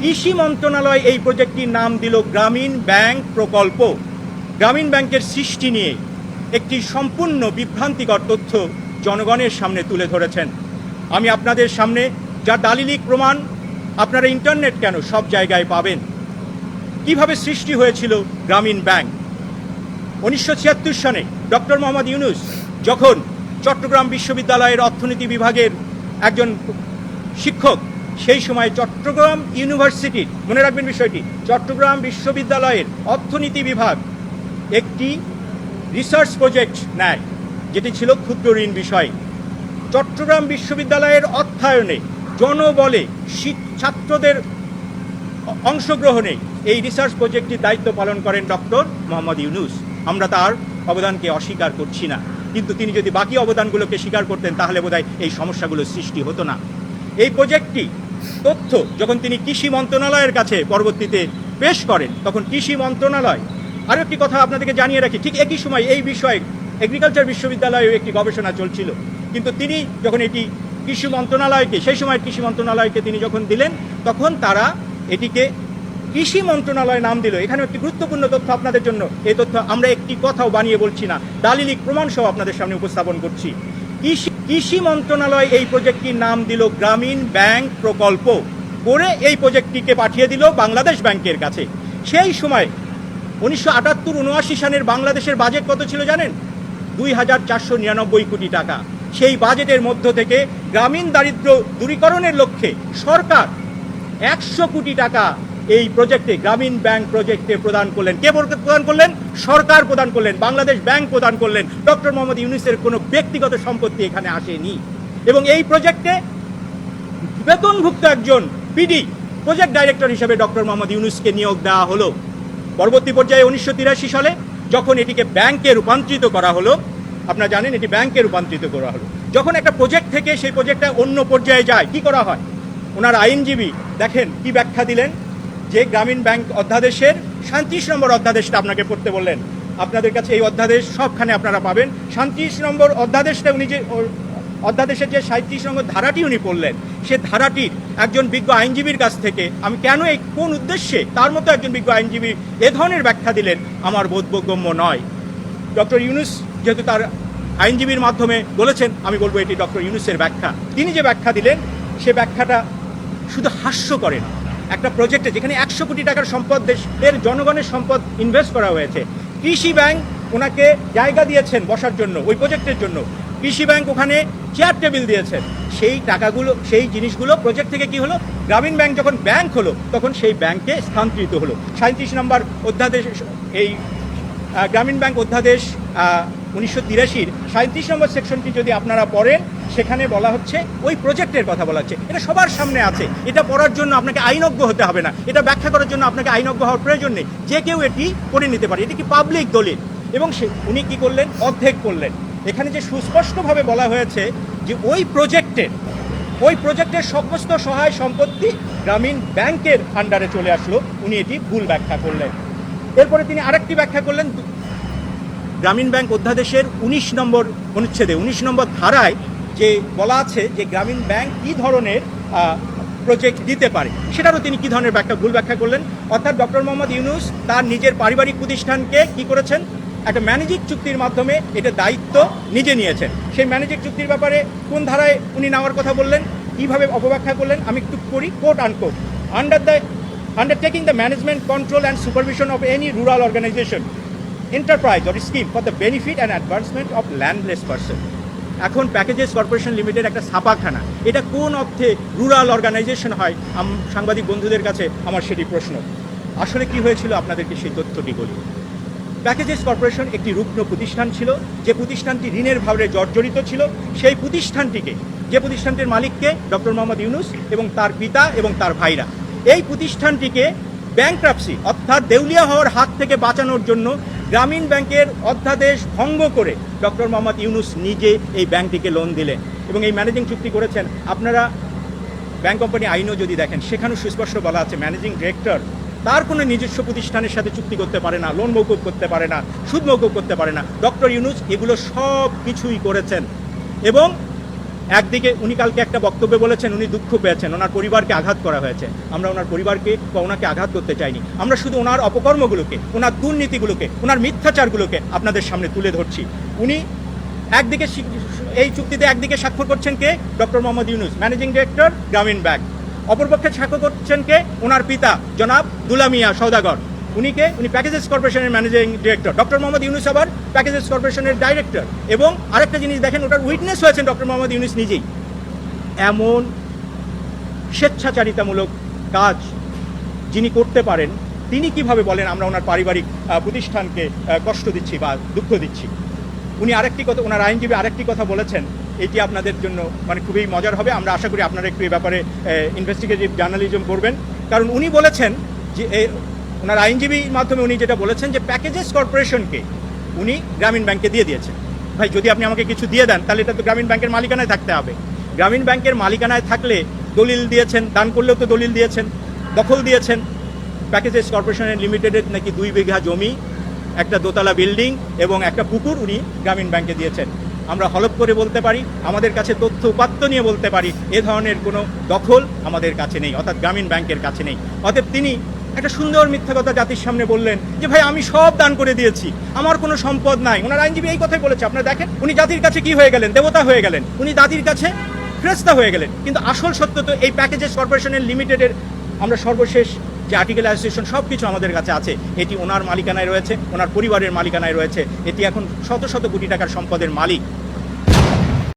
কৃষি মন্ত্রণালয় এই প্রজেক্টটির নাম দিল গ্রামীণ ব্যাংক প্রকল্প। গ্রামীণ ব্যাংকের সৃষ্টি নিয়ে একটি সম্পূর্ণ বিভ্রান্তিকর তথ্য জনগণের সামনে তুলে ধরেছেন। আমি আপনাদের সামনে যার দালিলিক প্রমাণ আপনারা ইন্টারনেট কেন সব জায়গায় পাবেন। কিভাবে সৃষ্টি হয়েছিল গ্রামীণ ব্যাংক? 1976 সনে ডক্টর মোহাম্মদ ইউনূস যখন চট্টগ্রাম বিশ্ববিদ্যালয়ের অর্থনীতি বিভাগের একজন শিক্ষক, সেই সময় চট্টগ্রাম ইউনিভার্সিটির, মনে রাখবেন বিষয়টি, চট্টগ্রাম বিশ্ববিদ্যালয়ের অর্থনীতি বিভাগ একটি রিসার্চ প্রজেক্ট নেয়, যেটি ছিল ক্ষুদ্র ঋণ বিষয়। চট্টগ্রাম বিশ্ববিদ্যালয়ের অর্থায়নে, জনবলে, ছাত্রদের অংশগ্রহণে এই রিসার্চ প্রজেক্টটির দায়িত্ব পালন করেন ডক্টর মোহাম্মদ ইউনূস। আমরা তার অবদানকে অস্বীকার করছি না, কিন্তু তিনি যদি বাকি অবদানগুলোকে স্বীকার করতেন তাহলে বোধহয় এই সমস্যাগুলোর সৃষ্টি হতো না। এই প্রজেক্টটি তথ্য যখন তিনি কৃষি মন্ত্রণালয়ের কাছে পরবর্তীতে পেশ করেন, তখন কৃষি মন্ত্রণালয়, আরও একটি কথা আপনাদেরকে জানিয়ে রাখি, ঠিক একই সময় এই বিষয়ে এগ্রিকালচার বিশ্ববিদ্যালয়েও একটি গবেষণা চলছিল, কিন্তু তিনি যখন এটি কৃষি মন্ত্রণালয়কে, সেই সময় কৃষি মন্ত্রণালয়কে তিনি যখন দিলেন, তখন তারা এটিকে কৃষি মন্ত্রণালয় নাম দিল। এখানে একটি গুরুত্বপূর্ণ তথ্য আপনাদের জন্য, এই তথ্য আমরা একটি কথাও বানিয়ে বলছি না, দালিলিক প্রমাণ সহ আপনাদের সামনে উপস্থাপন করছি। কৃষি মন্ত্রণালয় এই প্রজেক্টটির নাম দিল গ্রামীণ ব্যাংক প্রকল্প করে এই প্রজেক্টটিকে পাঠিয়ে দিল বাংলাদেশ ব্যাংকের কাছে। সেই সময় 1978-79 সালের বাংলাদেশের বাজেট কত ছিল জানেন? 2499 কোটি টাকা। সেই বাজেটের মধ্য থেকে গ্রামীণ দারিদ্র্য দূরীকরণের লক্ষ্যে সরকার 100 কোটি টাকা এই প্রজেক্টে, গ্রামীণ ব্যাংক প্রজেক্টে প্রদান করলেন। কে প্রদান করলেন? সরকার প্রদান করলেন, বাংলাদেশ ব্যাংক প্রদান করলেন। ডক্টর মোহাম্মদ ইউনূসের কোনো ব্যক্তিগত সম্পত্তি এখানে আসেনি। এবং এই প্রজেক্টে বেতনভুক্ত একজন পিডি, প্রজেক্ট ডাইরেক্টর হিসেবে ডক্টর মোহাম্মদ ইউনূসকে নিয়োগ দেওয়া হলো। পরবর্তী পর্যায়ে 1983 সালে যখন এটিকে ব্যাংকে রূপান্তরিত করা হলো, আপনারা জানেন এটি ব্যাংকে রূপান্তরিত করা হলো। যখন একটা প্রজেক্ট থেকে সেই প্রজেক্টটা অন্য পর্যায়ে যায়, কি করা হয়? ওনার আইনজীবী দেখেন কি ব্যাখ্যা দিলেন, যে গ্রামীণ ব্যাংক অধ্যাদেশের 37 নম্বর অধ্যাদেশটা আপনাকে পড়তে বললেন। আপনাদের কাছে এই অধ্যাদেশ সবখানে আপনারা পাবেন। 37 নম্বর অধ্যাদেশটা উনি যে অধ্যাদেশের যে 37 নম্বর ধারাটি উনি পড়লেন, সে ধারাটির একজন বিজ্ঞ আইনজীবীর কাছ থেকে আমি কেন, এই কোন উদ্দেশ্যে তার মতো একজন বিজ্ঞ আইনজীবী এ ধরনের ব্যাখ্যা দিলেন, আমার বোধগম্য নয়। ডক্টর ইউনূস যেহেতু তার আইনজীবীর মাধ্যমে বলেছেন, আমি বলবো এটি ডক্টর ইউনূসের ব্যাখ্যা। তিনি যে ব্যাখ্যা দিলেন, সে ব্যাখ্যাটা শুধু হাস্য করেন। একটা প্রজেক্টে যেখানে 100 কোটি টাকার সম্পদ, দেশের জনগণের সম্পদ ইনভেস্ট করা হয়েছে, কৃষি ব্যাংক ওনাকে জায়গা দিয়েছেন বসার জন্য, ওই প্রজেক্টের জন্য কৃষি ব্যাংক ওখানে চেয়ার টেবিল দিয়েছেন, সেই টাকাগুলো, সেই জিনিসগুলো প্রজেক্ট থেকে কি হলো, গ্রামীণ ব্যাংক যখন ব্যাংক হলো তখন সেই ব্যাংকে স্থানান্তরিত হলো। 37 নম্বর অধ্যাদেশ, এই গ্রামীণ ব্যাংক অধ্যাদেশ 1983 37 নম্বর সেকশনটি যদি আপনারা পড়েন, সেখানে বলা হচ্ছে ওই প্রজেক্টের কথা বলা হচ্ছে। এটা সবার সামনে আছে, এটা পড়ার জন্য আপনাকে আইনজ্ঞ হতে হবে না, এটা ব্যাখ্যা করার জন্য আপনাকে আইনজ্ঞ হওয়ার প্রয়োজন নেই, যে কেউ এটি পড়ে নিতে পারে। এটি কি পাবলিক দলিল। এবং উনি কি করলেন, অর্ধেক করলেন। এখানে যে সুস্পষ্টভাবে বলা হয়েছে যে ওই প্রজেক্টের সমস্ত সহায় সম্পত্তি গ্রামীণ ব্যাংকের আন্ডারে চলে আসলো, উনি এটি ভুল ব্যাখ্যা করলেন। এরপরে তিনি আরেকটি ব্যাখ্যা করলেন, গ্রামীণ ব্যাংক অধ্যাদেশের 19 নম্বর অনুচ্ছেদে 19 নম্বর ধারায় যে বলা আছে যে গ্রামীণ ব্যাংক কী ধরনের প্রজেক্ট দিতে পারে, সেটারও তিনি কী ধরনের ভুল ব্যাখ্যা করলেন। অর্থাৎ ডক্টর মোহাম্মদ ইউনূস তার নিজের পারিবারিক প্রতিষ্ঠানকে কি করেছেন, একটা ম্যানেজিং চুক্তির মাধ্যমে এটা দায়িত্ব নিজে নিয়েছেন। সেই ম্যানেজিং চুক্তির ব্যাপারে কোন ধারায় উনি নেওয়ার কথা বললেন, কীভাবে অপব্যাখ্যা করলেন, আমি একটু পড়ি, coat unquote. Undertaking the management, control and supervision of any rural organization, enterprise or scheme for the benefit and advancement of landless person. এখন প্যাকেজেস কর্পোরেশন লিমিটেড একটা ছাপাখানা, এটা কোন অর্থে রুরাল অর্গানাইজেশন হয়? সাংবাদিক বন্ধুদের কাছে আমার সেটি প্রশ্ন। আসলে কি হয়েছিল আপনাদেরকে সেই তথ্যটি বলি। প্যাকেজেস কর্পোরেশন একটি রুগ্ন প্রতিষ্ঠান ছিল, যে প্রতিষ্ঠানটি ঋণের ভারে জর্জরিত ছিল। সেই প্রতিষ্ঠানটিকে, যে প্রতিষ্ঠানটির মালিককে ডক্টর মোহাম্মদ ইউনূস এবং তার পিতা এবং তার ভাইরা, এই প্রতিষ্ঠানটিকে ব্যাংক্রাপসি অর্থাৎ দেউলিয়া হওয়ার হাত থেকে বাঁচানোর জন্য গ্রামীণ ব্যাংকের অধ্যাদেশ ভঙ্গ করে ডক্টর মোহাম্মদ ইউনূস নিজে এই ব্যাংকটিকে লোন দিলেন এবং এই ম্যানেজিং চুক্তি করেছেন। আপনারা ব্যাংক কোম্পানি আইনও যদি দেখেন, সেখানেও সুস্পষ্ট বলা আছে ম্যানেজিং ডিরেক্টর তার কোনো নিজস্ব প্রতিষ্ঠানের সাথে চুক্তি করতে পারে না, লোন মৌকুব করতে পারে না, সুদ মৌকুব করতে পারে না। ডক্টর ইউনূস এগুলো সব কিছুই করেছেন এবং একদিকে উনি কালকে একটা বক্তব্যে বলেছেন উনি দুঃখ পেয়েছেন, ওনার পরিবারকে আঘাত করা হয়েছে। আমরা ওনার পরিবারকে বা ওনাকে আঘাত করতে চাইনি, আমরা শুধু ওনার অপকর্মগুলোকে, ওনার দুর্নীতিগুলোকে, ওনার মিথ্যাচারগুলোকে আপনাদের সামনে তুলে ধরছি। উনি একদিকে এই চুক্তিতে একদিকে স্বাক্ষর করছেন কে? Doctor Mohammad Yunus, managing director Grameen bank. অপরপক্ষে স্বাক্ষর করছেন কে? ওনার পিতা জনাব দুলা মিয়া সওদাগর। উনি প্যাকেজেস কর্পোরেশনের managing director. Doctor Mohammad Yunus আবার প্যাকেজেস কর্পোরেশনের ডাইরেক্টর। এবং আরেকটা জিনিস দেখেন, ওটার উইটনেস হয়েছেন ডক্টর মোহাম্মদ ইউনূস নিজেই। এমন স্বেচ্ছাচারিতামূলক কাজ যিনি করতে পারেন, তিনি কিভাবে বলেন আমরা ওনার পারিবারিক প্রতিষ্ঠানকে কষ্ট দিচ্ছি বা দুঃখ দিচ্ছি? উনি আরেকটি কথা, ওনার আইনজীবী আরেকটি কথা বলেছেন, এটি আপনাদের জন্য মানে খুবই মজার হবে। আমরা আশা করি আপনারা একটু এ ব্যাপারে ইনভেস্টিগেটিভ জার্নালিজম করবেন। কারণ উনি বলেছেন যে ওনার আইনজীবীর মাধ্যমে উনি যেটা বলেছেন যে প্যাকেজেস কর্পোরেশনকে উনি গ্রামীণ ব্যাংকে দিয়ে দিয়েছেন। ভাই, যদি আপনি আমাকে কিছু দিয়ে দেন তাহলে এটা তো গ্রামীণ ব্যাংকের মালিকানায় থাকতে হবে। গ্রামীণ ব্যাংকের মালিকানায় থাকলে দলিল দিয়েছেন, দান করলেও তো দলিল দিয়েছেন, দখল দিয়েছেন। প্যাকেজেস কর্পোরেশনের লিমিটেডের নাকি 2 বিঘা জমি, একটা দোতলা বিল্ডিং এবং একটা পুকুর উনি গ্রামীণ ব্যাংকে দিয়েছেন। আমরা হলফ করে বলতে পারি, আমাদের কাছে তথ্য উপাত্ত নিয়ে বলতে পারি, এ ধরনের কোনো দখল আমাদের কাছে নেই, অর্থাৎ গ্রামীণ ব্যাংকের কাছে নেই। অতএব তিনি একটা সুন্দর মিথ্যা কথা জাতির সামনে বললেন যে ভাই আমি সব দান করে দিয়েছি, আমার কোনো সম্পদ নাই। ওনার আইনজীবী এই কথাই বলেছে। আপনারা দেখেন উনি জাতির কাছে কি হয়ে গেলেন? দেবতা হয়ে গেলেন, উনি জাতির কাছে ফেরেশতা হয়ে গেলেন। কিন্তু আসল সত্য তো এই প্যাকেজেস কর্পোরেশনের লিমিটেডের আমরা সর্বশেষ যে আর্টিকেল অ্যাসোসিয়েশন সব কিছু আমাদের কাছে আছে, এটি ওনার মালিকানায় রয়েছে, ওনার পরিবারের মালিকানায় রয়েছে। এটি এখন শত শত কোটি টাকার সম্পদের মালিক।